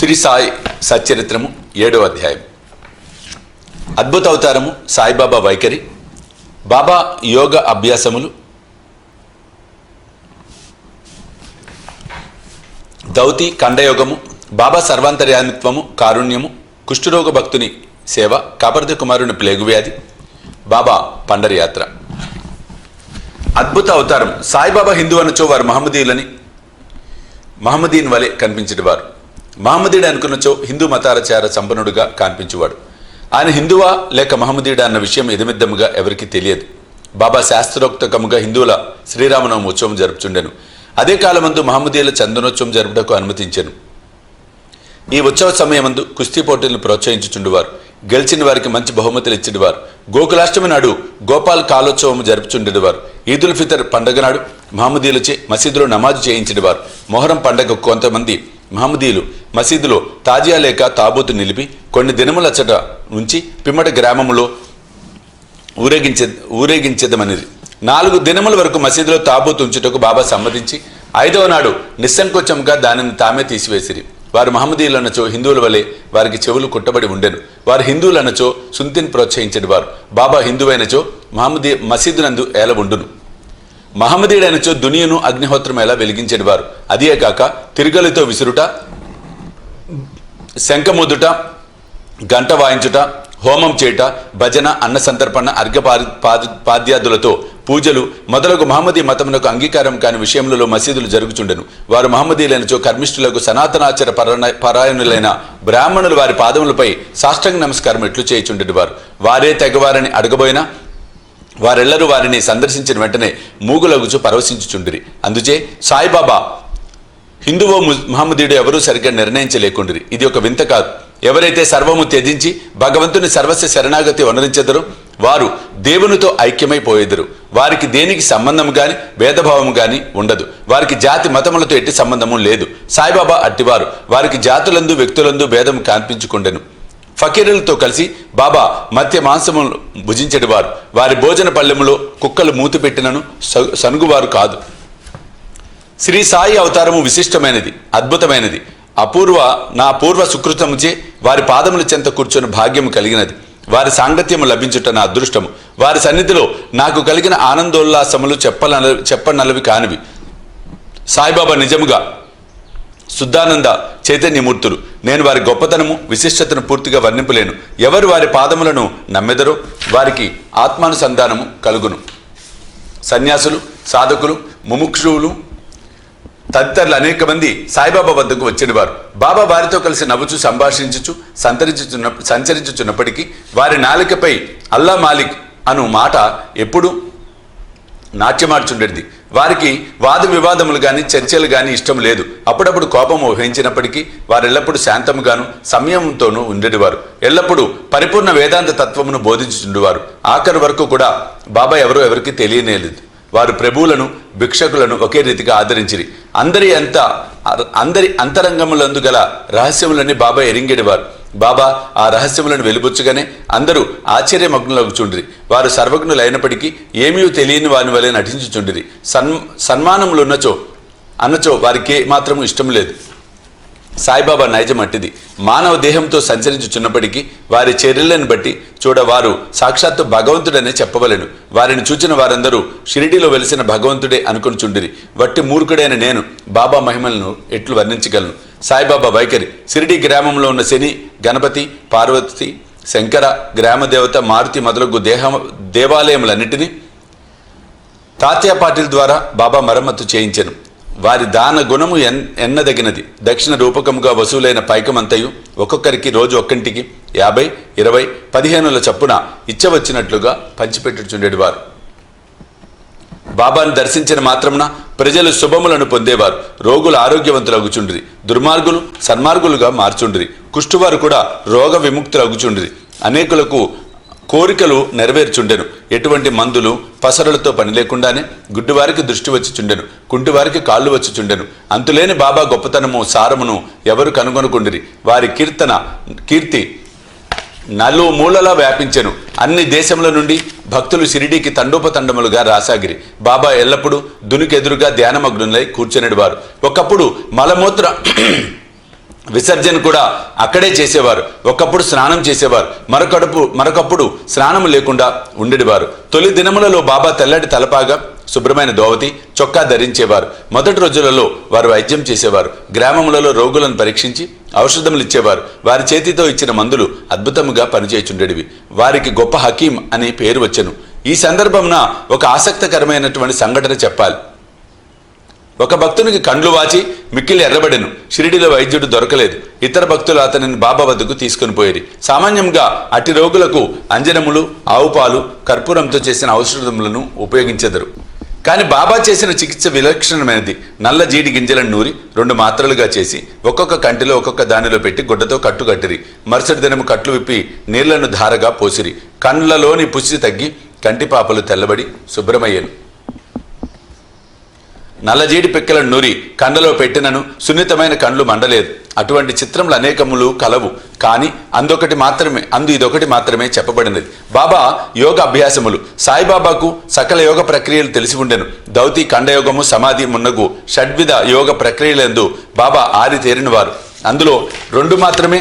శ్రీ సాయి సచ్చరిత్రము 7వ అధ్యాయం. అద్భుత అవతారము, సాయిబాబా వైఖరి, బాబా యోగ అభ్యాసములు, దౌతి ఖండయోగము, బాబా సర్వాంతర్యామిత్వము, కారుణ్యము, కుష్ఠరోగ భక్తుని సేవ, కాపర్ది కుమారుని ప్లేగు వ్యాధి, బాబా పండరి యాత్ర. అద్భుత అవతారం. సాయిబాబా హిందూ అనచో వారు మహమ్మదీన్ వలె కనిపించేవారు. మహమ్మదీడు అనుకున్నచో హిందూ మతాచార సంపన్నుడుగా కనిపించేవాడు. ఆయన హిందువా లేక మహమ్మదీడా అన్న విషయం ఎదిమిద్దముగా ఎవరికి తెలియదు. బాబా శాస్త్రోక్తకముగా హిందువుల శ్రీరామనవమి ఉత్సవం జరుపుచుండెను. అదే కాలమందు మహమ్మదీయుల చందనోత్సవం జరుపుటకు అనుమతించెను. ఈ ఉత్సవ సమయమందు కుస్తీ పోటీలను ప్రోత్సహించుచుండేవారు. గెలిచిన వారికి మంచి బహుమతులు ఇచ్చేవారు. గోకులాష్టమి నాడు గోపాల్ కాలోత్సవం జరుపుచుండేవారు. ఈదుల్ ఫితర్ పండుగ నాడు మహమ్మదీయులచే మసీదులో నమాజు చేయించేవారు. మొహరం పండగ కొంతమంది మహమ్మదీయులు మసీదులో తాజియా లేక తాబూతు నిలిపి కొన్ని దినములచ్చట ఉంచి పిమ్మట గ్రామంలో ఊరేగించేదమనేది. 4 దినముల వరకు మసీదులో తాబూతు ఉంచుటకు బాబా సమ్మతించి 5వ నాడు నిస్సంకోచంగా దానిని తామే తీసివేసిరి. వారు మహమ్మదీయులనచో హిందువుల వలె వారికి చెవులు కుట్టబడి ఉండెను. వారు హిందువులనచో సుంతిని ప్రోత్సహించేవారు. బాబా హిందువైనచో మసీదునందు ఏల ఉండును. మహమ్మదీయుడైనచో దునియను అగ్నిహోత్రం ఎలా వెలిగించేవారు. అదే కాక తిరుగలితో విసురుట, శంఖముద్దుట, గంట వాయించుట, హోమం చేయుట, భజన, అన్న సంతర్పణ, పాద్యాదులతో పూజలు మొదలగు మహమ్మదీ మతమునకు అంగీకారం కాని విషయములలో మసీదులు జరుగుచుండెను. వారు మహమ్మదీయులైనచో కర్మిష్ఠులకు సనాతనాచార పరాయణులైన బ్రాహ్మణులు వారి పాదములపై సాష్టాంగ నమస్కారం ఎట్లు చేయుచుండేవారు. వారే తెగవారని అడగబోయినా వారెల్లరూ వారిని సందర్శించిన వెంటనే మూగులగుచు పరవశించుచుండిరి. అందుచే సాయిబాబా హిందువో మహమ్మదీయుడు ఎవరూ సరిగ్గా నిర్ణయించలేకుండిరి. ఇది ఒక వింత కాదు. ఎవరైతే సర్వము త్యజించి భగవంతుని సర్వస్వ శరణాగతి వనరించెదరో వారు దేవునితో ఐక్యమైపోయేదరు. వారికి దేనికి సంబంధం గాని భేదభావం గాని ఉండదు. వారికి జాతి మతములతో ఎట్టి సంబంధము లేదు. సాయిబాబా అట్టివారు. వారికి జాతులందు వ్యక్తులందు భేదం కనిపించుకుండెను. ఫకీరులతో కలిసి బాబా మత్య మాంసము భుజించెడివారు. వారి భోజన పళ్ళెములో కుక్కలు మూతి పెట్టినను సనుగువారు కాదు. శ్రీ సాయి అవతారము విశిష్టమైనది, అద్భుతమైనది. నా పూర్వ సుకృతముచే వారి పాదముల చెంత కూర్చొని భాగ్యము కలిగినది. వారి సాంగత్యము లభించుట నా అదృష్టము. వారి సన్నిధిలో నాకు కలిగిన ఆనందోల్లాసములు చెప్పనలవి కానివి. సాయిబాబా నిజముగా శుద్ధానంద చైతన్యమూర్తులు. నేను వారి గొప్పతనము విశిష్టతను పూర్తిగా వర్ణింపలేను. ఎవరు వారి పాదములను నమ్మెదరో వారికి ఆత్మానుసంధానము కలుగును. సన్యాసులు, సాధకులు, ముముక్షువులు తదితరులు అనేక మంది సాయిబాబా వద్దకు వచ్చేవారు. బాబా వారితో కలిసి నవ్వుచు సంభాషించుచు సంచరించుచున్నప్పటికీ వారి నాలికపై అల్లా మాలిక్ అను మాట ఎప్పుడు నాట్యమాడుచుండేది. వారికి వాద వివాదములు గాని చర్చలు గాని ఇష్టం లేదు. అప్పుడప్పుడు కోపం వహించినప్పటికీ వారెల్లప్పుడూ శాంతముగాను సంయమంతోనూ ఉండేవారు. ఎల్లప్పుడూ పరిపూర్ణ వేదాంత తత్వమును బోధించుచుండేవారు. ఆఖరి వరకు కూడా బాబా ఎవరికి తెలియనేలేదు. వారు ప్రభువులను భిక్షకులను ఒకే రీతిగా ఆదరించిరి. అందరి అంతరంగములందు గల రహస్యములని బాబా ఎరింగేవారు. బాబా ఆ రహస్యములను వెలుబుచ్చుగానే అందరూ ఆశ్చర్యమగ్నులగుచుండిరి. వారు సర్వజ్ఞులైనప్పటికీ ఏమీ తెలియని వాని వలె నటించుచుండిరి. సన్మానములు అన్నచో వారికి మాత్రము ఇష్టం లేదు. సాయిబాబా నైజం అట్టిది. మానవ దేహంతో సంచరించుచున్నప్పటికీ వారి చర్యలను బట్టి వారు సాక్షాత్తు భగవంతుడనే చెప్పవలెను. వారిని చూచిన వారందరూ షిరిడీలో వెలిసిన భగవంతుడే అనుకొనిచుండిరి. వట్టి మూర్ఖుడైన నేను బాబా మహిమలను ఎట్లు వర్ణించగలను. సాయిబాబా వైఖరి. షిరిడీ గ్రామంలో ఉన్న శని, గణపతి, పార్వతి, శంకర, గ్రామదేవత, మారుతి మొదలగు దేవాలయములన్నింటినీ తాత్యా పాటిల్ ద్వారా బాబా మరమ్మతు చేయించెను. వారి దాన గుణము ఎన్నదగినది. దక్షిణ రూపకముగా వసూలైన పైకమంతయు ఒక్కొక్కరికి రోజు ఒక్కంటికి 50, 20, 15 చప్పున ఇచ్చవచ్చినట్లుగా పంచిపెట్టుచుండేవారు. బాబాను దర్శించిన మాత్రమున ప్రజలు శుభములను పొందేవారు. రోగులు ఆరోగ్యవంతులగుచుండిరి. దుర్మార్గులు సన్మార్గులుగా మార్చుండిరి. కుష్ఠువారు కూడా రోగ విముక్తులగుచుండిరి. అనేకులకు కోరికలు నెరవేర్చుండెను. ఎటువంటి మందులు పసరులతో పని లేకుండానే గుడ్డివారికి దృష్టి వచ్చిచుండెను. కుంటివారికి కాళ్ళు వచ్చిచుండెను. అంతులేని బాబా గొప్పతనము సారమును ఎవరు కనుగొనుకుండిరి. వారి కీర్తి నలుమూలలా వ్యాపించెను. అన్ని దేశముల నుండి భక్తులు షిరిడీకి తండోపతండములుగా రాసాగిరి. బాబా ఎల్లప్పుడూ దునికెదురుగా ధ్యానమగ్నులై కూర్చునేవారు. ఒకప్పుడు మలమూత్ర విసర్జన కూడా అక్కడే చేసేవారు. ఒకప్పుడు స్నానం చేసేవారు, మరొకప్పుడు స్నానం లేకుండా ఉండేవారు. తొలి దినములలో బాబా తెల్లటి తలపాగా, శుభ్రమైన దోవతి, చొక్కా ధరించేవారు. మొదటి రోజులలో వారు వైద్యం చేసేవారు. గ్రామములలో రోగులను పరీక్షించి ఔషధములు ఇచ్చేవారు. వారి చేతితో ఇచ్చిన మందులు అద్భుతముగా పనిచేయుచుండేవి. వారికి గొప్ప హకీం అనే పేరు వచ్చెను. ఈ సందర్భమున ఒక ఆసక్తికరమైనటువంటి సంఘటన చెప్పాలి. ఒక భక్తునికి కండ్లు వాచి మిక్కిలి ఎర్రబడెను. షిరిడిలో వైద్యుడు దొరకలేదు. ఇతర భక్తులు అతనిని బాబా వద్దకు తీసుకుని పోయేది. సామాన్యంగా అట్టి రోగులకు అంజనములు, ఆవుపాలు, కర్పూరంతో చేసిన ఔషధములను ఉపయోగించెదరు. కానీ బాబా చేసిన చికిత్స విలక్షణమైనది. నల్ల జీడి గింజలను నూరి 2 మాత్రలుగా చేసి ఒక్కొక్క కంటిలో ఒక్కొక్క దానిలో పెట్టి గుడ్డతో కట్టు కట్టిరి. మరుసటి దినము కట్లు విప్పి నీళ్లను ధారగా పోసిరి. కండ్లలోని పుసి తగ్గి కంటిపాపలు తెల్లబడి శుభ్రమయ్యను. నల్లజీడి పిక్కలను నూరి కండలో పెట్టినను సున్నితమైన కండ్లు మండలేదు. అటువంటి చిత్రములు అనేకములు కలవు. కానీ ఇదొకటి మాత్రమే చెప్పబడినది. బాబా యోగ అభ్యాసములు. సాయిబాబాకు సకల యోగ ప్రక్రియలు తెలిసి ఉండెను. దౌతి, ఖండయోగము, సమాధి మున్నగు షడ్విధ యోగ ప్రక్రియలందు బాబా ఆరితేరిన వారు. అందులో 2 మాత్రమే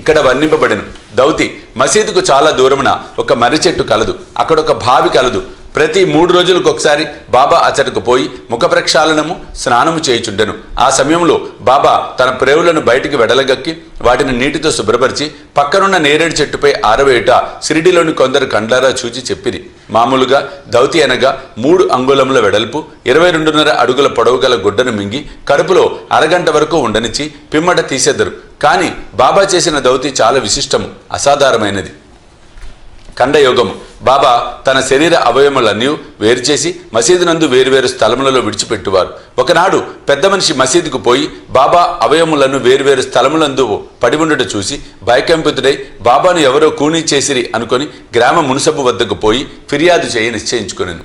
ఇక్కడ వర్ణింపబడెను. దౌతి, మసీదుకు చాలా దూరమున ఒక మర్రి చెట్టు కలదు. అక్కడ ఒక బావి కలదు. ప్రతి 3 రోజులకు ఒకసారి బాబా అచ్చటకు పోయి ముఖ ప్రక్షాళనము, స్నానము చేయుచుండెను. ఆ సమయంలో బాబా తన ప్రేవులను బయటికి వెడలగక్కి వాటిని నీటితో శుభ్రపరిచి పక్కనున్న నేరేడు చెట్టుపై ఆరవేయుట షిరిడిలోని కొందరు కండ్లారా చూచి చెప్పిరి. మామూలుగా దౌతి అనగా 3 అంగుళముల వెడల్పు, 22.5 అడుగుల పొడవు గల గుడ్డను మింగి కడుపులో అరగంట వరకు ఉండనిచ్చి పిమ్మట తీసెదరు. కానీ బాబా చేసిన దౌతి చాలా విశిష్టము, అసాధారణమైనది. ఖండయోగము. బాబా తన శరీర అవయములన్నీ వేరు చేసి మసీదునందు వేరువేరు స్థలములలో విడిచిపెట్టువారు. ఒకనాడు పెద్ద మనిషి మసీదుకు పోయి బాబా అవయములను వేరువేరు స్థలములందు పడి ఉండట చూసి భయకంపితుడై బాబాను ఎవరో కూనీ చేసిరి అనుకొని గ్రామ మున్సబు వద్దకు పోయి ఫిర్యాదు చేయ నిశ్చయించుకొనెను.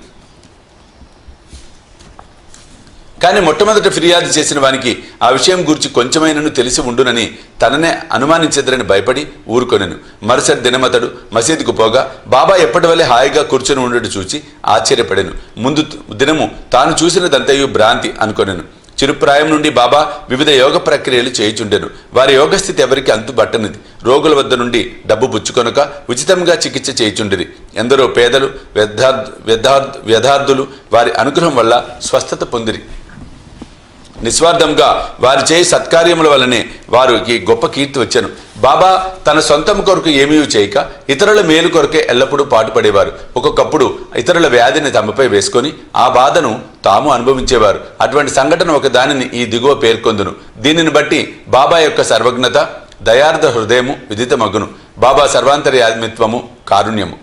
కానీ మొట్టమొదట ఫిర్యాదు చేసిన వానికి ఆ విషయం గురించి కొంచెమైనను తెలిసి ఉండునని తననే అనుమానించదరని భయపడి ఊరుకొనెను. మరుసటి దినమతడు మసీదుకు పోగా బాబా ఎప్పటి వల్లే హాయిగా కూర్చొని ఉండడు చూచి ఆశ్చర్యపడెను. ముందు దినము తాను చూసినదంతయు భ్రాంతి అనుకొనెను. చిరుప్రాయం నుండి బాబా వివిధ యోగ ప్రక్రియలు చేయుచుండెను. వారి యోగస్థితి ఎవరికి అంతుబట్టనిది. రోగుల వద్ద నుండి డబ్బు పుచ్చుకొనక ఉచితంగా చికిత్స చేయుచుండిరి. ఎందరో పేదలు, వ్యధార్థులు వారి అనుగ్రహం వల్ల స్వస్థత పొందిరి. నిస్వార్థంగా వారి చేయి సత్కార్యముల వల్లనే వారికి గొప్ప కీర్తి వచ్చెను. బాబా తన సొంతం కొరకు ఏమీ చేయక ఇతరుల మేలు కొరకే ఎల్లప్పుడూ పాటుపడేవారు. ఒక్కొక్కప్పుడు ఇతరుల వ్యాధిని తమపై వేసుకొని ఆ బాధను తాము అనుభవించేవారు. అటువంటి సంఘటన ఒక దానిని ఈ దిగువ పేర్కొందును. దీనిని బట్టి బాబా యొక్క సర్వజ్ఞత, దయార్థ హృదయము విదితమగును. బాబా సర్వాంతర్యాత్మిత్వము, కారుణ్యము.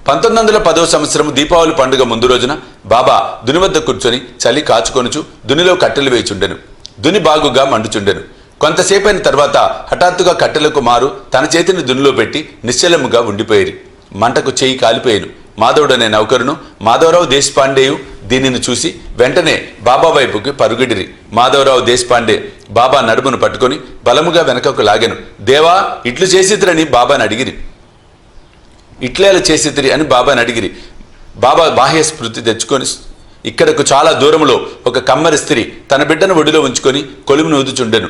1910వ సంవత్సరం దీపావళి పండుగ ముందు రోజున బాబా దుని వద్ద కూర్చొని చలి కాచుకొనుచు దునిలో కట్టెలు వేయుచుండెను. దుని బాగుగా మండుచుండెను. కొంతసేపైన తర్వాత హఠాత్తుగా కట్టెలకు మారు తన చేతిని దునిలో పెట్టి నిశ్చలముగా ఉండిపోయేది. మంటకు చేయి కాలిపోయాను. మాధవుడనే నౌకరును మాధవరావు దేశపాండేయు దీనిని చూసి వెంటనే బాబా వైపుకి పరుగిడిరి. మాధవరావు దేశపాండే బాబా నడుమును పట్టుకొని బలముగా వెనకకు లాగెను. దేవా, ఇట్లు చేసిద్రని బాబాని అడిగిరి. ఇట్లేలా చేసిద్రి అని బాబాని అడిగిరి. బాబా బాహ్య స్మృతి తెచ్చుకొని ఇక్కడకు చాలా దూరంలో ఒక కమ్మరి స్త్రీ తన బిడ్డను ఒడిలో ఉంచుకొని కొలిమిని ఊదుచుండెను.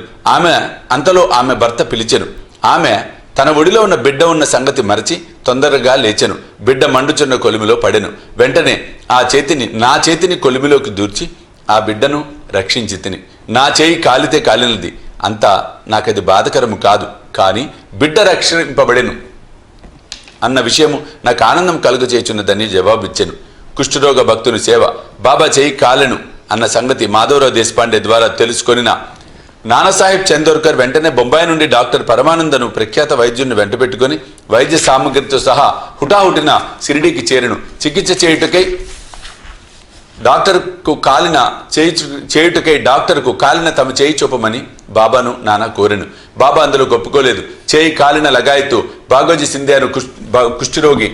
అంతలో ఆమె భర్త పిలిచెను. ఆమె తన ఒడిలో ఉన్న బిడ్డ ఉన్న సంగతి మరచి తొందరగా లేచెను. బిడ్డ మండుచున్న కొలిమిలో పడెను. వెంటనే నా చేతిని కొలిమిలోకి దూర్చి ఆ బిడ్డను రక్షించి తిని. నా చేయి కాలితే కాలినది, అంతా నాకది బాధకరము కాదు. కానీ బిడ్డ రక్షింపబడెను అన్న విషయము నాకు ఆనందం కలుగచేయుచున్నదని జవాబిచ్చెను. కుష్ఠరోగ భక్తుని సేవ. బాబా చేయి కాలెను అన్న సంగతి మాధవరావు దేశపాండే ద్వారా తెలుసుకొనిన నానాసాహెబ్ చందోర్కర్ వెంటనే బొంబాయి నుండి డాక్టర్ పరమానందను ప్రఖ్యాత వైద్యుని వెంట పెట్టుకుని వైద్య సామగ్రితో సహా హుటాహుటిన షిరిడీకి చేరెను. చికిత్స చేయుటకై డాక్టర్కు కాలిన తమ చేయి చూపమని బాబాను నానా కోరెను. బాబా అందులో ఒప్పుకోలేదు. చేయి కాలిన లగాయత్తు బాగోజీ సింధ్యాను కుష్ఠరోగి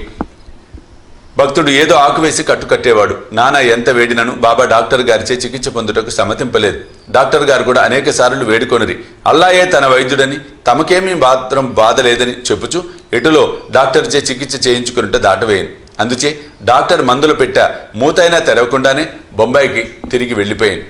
భక్తుడు ఏదో ఆకువేసి కట్టుకట్టేవాడు. నానా ఎంత వేడినను బాబా డాక్టర్ గారిచే చికిత్స పొందుటకు సమ్మతింపలేదు. డాక్టర్ గారు కూడా అనేక సార్లు వేడుకొనిరి. అల్లాయే తన వైద్యుడని, తమకేమీ మాత్రం బాధ లేదని చెప్పుచు ఎటులో డాక్టర్చే చికిత్స చేయించుకున్నట్టు దాటవేయను. అందుచే డాక్టర్ మందులు పెట్ట మూతైనా తెరవకుండానే బొంబాయికి తిరిగి వెళ్ళిపోయాను.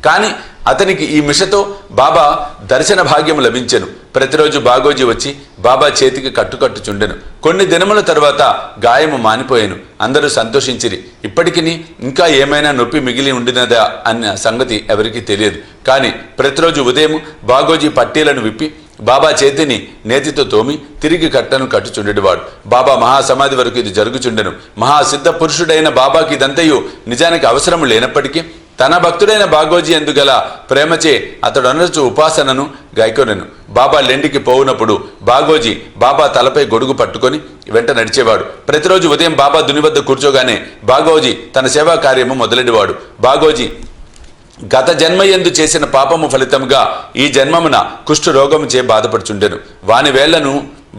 కానీ అతనికి ఈ మిషతో బాబా దర్శన భాగ్యం లభించెను. ప్రతిరోజు బాగోజీ వచ్చి బాబా చేతికి కట్టుచుండెను. కొన్ని దినముల తరువాత గాయము మానిపోయాను. అందరూ సంతోషించిరి. ఇప్పటికిని ఇంకా ఏమైనా నొప్పి మిగిలి ఉండినదా అన్న సంగతి ఎవరికీ తెలియదు. కానీ ప్రతిరోజు ఉదయం బాగోజీ పట్టీలను విప్పి బాబా చేతిని నేతితో తోమి తిరిగి కట్టుచుండేవాడు. బాబా మహాసమాధి వరకు ఇది జరుగుచుండెను. మహాసిద్ధ పురుషుడైన బాబాకి ఇదంతయు నిజానికి అవసరం లేనప్పటికీ తన భక్తుడైన బాగోజీ ఎందుగల ప్రేమచే అతడు అనర్చు ఉపాసనను గైకొనెను. బాబా లెండికి పోవునప్పుడు బాగోజీ బాబా తలపై గొడుగు పట్టుకొని వెంట నడిచేవాడు. ప్రతిరోజు ఉదయం బాబా దుని వద్ద కూర్చోగానే బాగోజీ తన సేవా కార్యము మొదలెడేవాడు. బాగోజీ గత జన్మయందు చేసిన పాపము ఫలితంగా ఈ జన్మమున కుష్ఠ రోగముచే బాధపడుచుండెను. వాని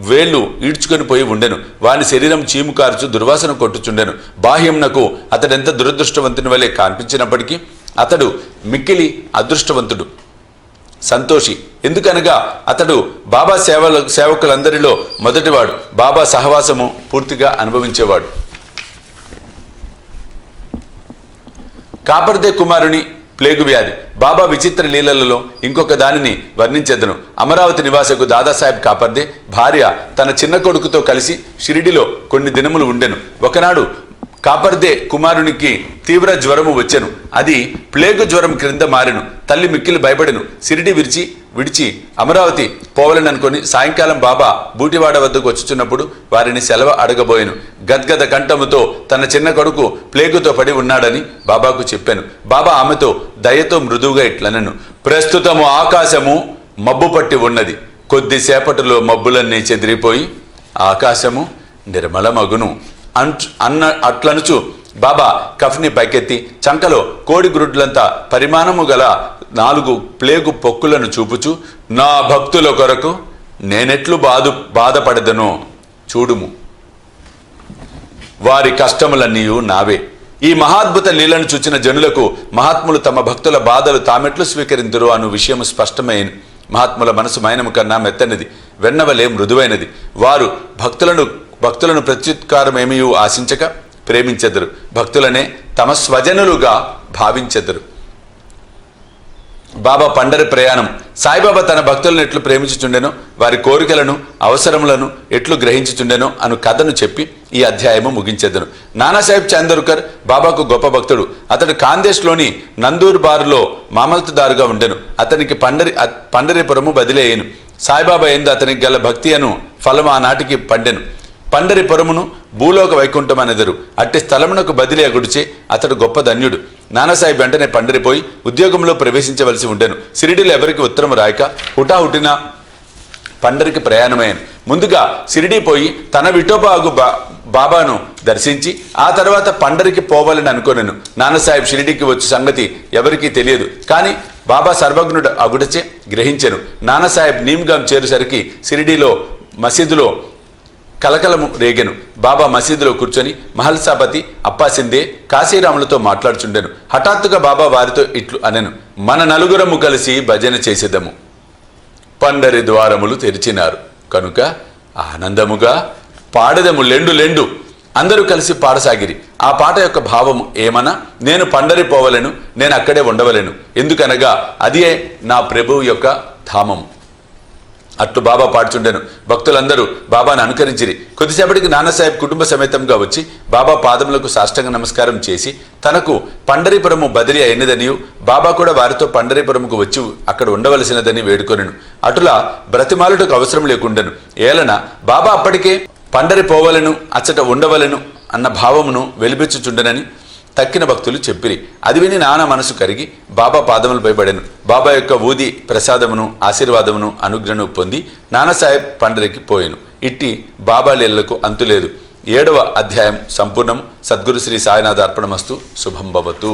వేళ్లు ఈడ్చుకొని పోయి ఉండెను. వాని శరీరం చీము కార్చు దుర్వాసన కొట్టుచుండెను. బాహ్యంనకు అతడెంత దురదృష్టవంతుని వలె కనిపించినప్పటికీ అతడు మిక్కిలి అదృష్టవంతుడు, సంతోషి. ఎందుకనగా అతడు బాబా సేవకులందరిలో మొదటివాడు. బాబా సహవాసము పూర్తిగా అనుభవించేవాడు. కాపర్దే కుమారుని ప్లేగు వ్యాధి. బాబా విచిత్ర లీలలలో ఇంకొక దానిని వర్ణించెదను. అమరావతి నివాసకు దాదాసాహెబ్ కాపర్దే భార్య తన చిన్న కొడుకుతో కలిసి షిరిడిలో కొన్ని దినములు ఉండెను. ఒకనాడు కాపర్దే కుమారునికి తీవ్ర జ్వరము వచ్చెను. అది ప్లేగు జ్వరం క్రింద మారెను. తల్లి మిక్కిలి భయపడెను. షిరిడి విడిచి అమరావతి పోవలననుకొని సాయంకాలం బాబా బూటివాడ వద్దకు వచ్చుచున్నప్పుడు వారిని సెలవు అడగబోయెను. గద్గద కంఠముతో తన చిన్న కొడుకు ప్లేగుతో పడి ఉన్నాడని బాబాకు చెప్పాను. బాబా ఆమెతో దయతో మృదువుగా ఇట్లనెను, ప్రస్తుతము ఆకాశము మబ్బు పట్టి ఉన్నది. కొద్దిసేపటిలో మబ్బులన్నీ చెదిరిపోయి ఆకాశము నిర్మలమగును అట్లనుచు బాబా కఫ్ని పైకెత్తి చంకలో కోడి గ్రుడ్లంత పరిమాణము గల 4 ప్లేగు పొక్కులను చూపుచు, నా భక్తుల కొరకు నేనెట్లు బాధపడదనో చూడుము, వారి కష్టములన్నీ నావే. ఈ మహాద్భుత లీలను చూచిన జనులకు మహాత్ములు తమ భక్తుల బాధలు తామెట్లు స్వీకరింతురు అను విషయం స్పష్టమైన. మహాత్ముల మనసు మైనము కన్నా మెత్తనిది, వెన్నవలే మృదువైనది. వారు భక్తులను ప్రత్యుత్కారమేమీ ఆశించక ప్రేమించెదరు. భక్తులనే తమ స్వజనులుగా భావించెదరు. బాబా పండరి ప్రయాణం. సాయిబాబా తన భక్తులను ఎట్లు ప్రేమించుచుండెనో, వారి కోరికలను అవసరములను ఎట్లు గ్రహించుచుండెనో అను కథను చెప్పి ఈ అధ్యాయము ముగించెదను. నానాసాహెబ్ చందోర్కర్ బాబాకు గొప్ప భక్తుడు. అతడు కాందేశ్లోని నందూర్ బారులో మామల్తదారుగా ఉండెను. అతనికి పండరిపురము బదిలీ అయ్యను. సాయిబాబా ఎందు అతనికి గల భక్తి అను ఫలము ఆనాటికి పండెను. పండరిపురమును భూలోక వైకుంఠం అనెదరు. అట్టి స్థలమునకు బదిలీ అగుడిచే అతడు గొప్ప ధన్యుడు. నానాసాహెబ్ వెంటనే పండరిపోయి ఉద్యోగంలో ప్రవేశించవలసి ఉండెను. షిరిడీలో ఎవరికి ఉత్తరం రాయక హుటాహుటిన పండరికి ప్రయాణమయ్యాను. ముందుగా షిరిడీ పోయి తన విఠోబాగు బాబాను దర్శించి ఆ తర్వాత పండరికి పోవాలని అనుకోనెను. నానాసాహెబ్ షిరిడీకి వచ్చే సంగతి ఎవరికీ తెలియదు. కానీ బాబా సర్వజ్ఞుడు అగుడచే గ్రహించెను. నానాసాహెబ్ నీమ్గాం చేరుసరికి షిరిడీలో మసీదులో కలకలము రేగెను. బాబా మసీదులో కూర్చొని మహల్సాపతి అప్పాసిందే కాశీరాములతో మాట్లాడుచుండెను. హఠాత్తుగా బాబా వారితో ఇట్లు అనెను, మన నలుగురము కలిసి భజన చేసేదము. పండరి ద్వారములు తెరిచినారు కనుక ఆనందముగా పాడెదము లెండు. అందరూ కలిసి పాడసాగిరి. ఆ పాట యొక్క భావము ఏమన్నా, నేను పండరి పోవలను, నేను అక్కడే ఉండవలను. ఎందుకనగా అదే నా ప్రభువు యొక్క ధామము. అట్లు బాబా పాడుచుండెను. భక్తులందరూ బాబాను అనుకరించిరి. కొద్దిసేపటికి నానాసాహెబ్ కుటుంబ సమేతంగా వచ్చి బాబా పాదములకు సాష్టాంగ నమస్కారం చేసి తనకు పండరీపురము బదిలీ అయినదనియు బాబా కూడా వారితో పండరీపురముకు వచ్చి అక్కడ ఉండవలసినదని వేడుకొనెను. అటులా బ్రతిమాలుటకు అవసరం లేకుండెను. ఏలన బాబా అప్పటికే పండరి పోవలను, అచ్చట ఉండవలను అన్న భావమును వెలిపించుచుండెనని తక్కిన భక్తులు చెప్పిరి. అది విని నానా మనసు కరిగి బాబా పాదములపై పడెను. బాబా యొక్క ఊది ప్రసాదమును ఆశీర్వాదమును అనుగ్రహను పొంది నానాసాహెబ్ పండరికి పోయెను. ఇట్టి బాబా లీలలకు అంతులేదు. 7వ అధ్యాయం సంపూర్ణం. సద్గురు శ్రీ సాయినాథ అర్పణమస్తు. శుభం భవతు.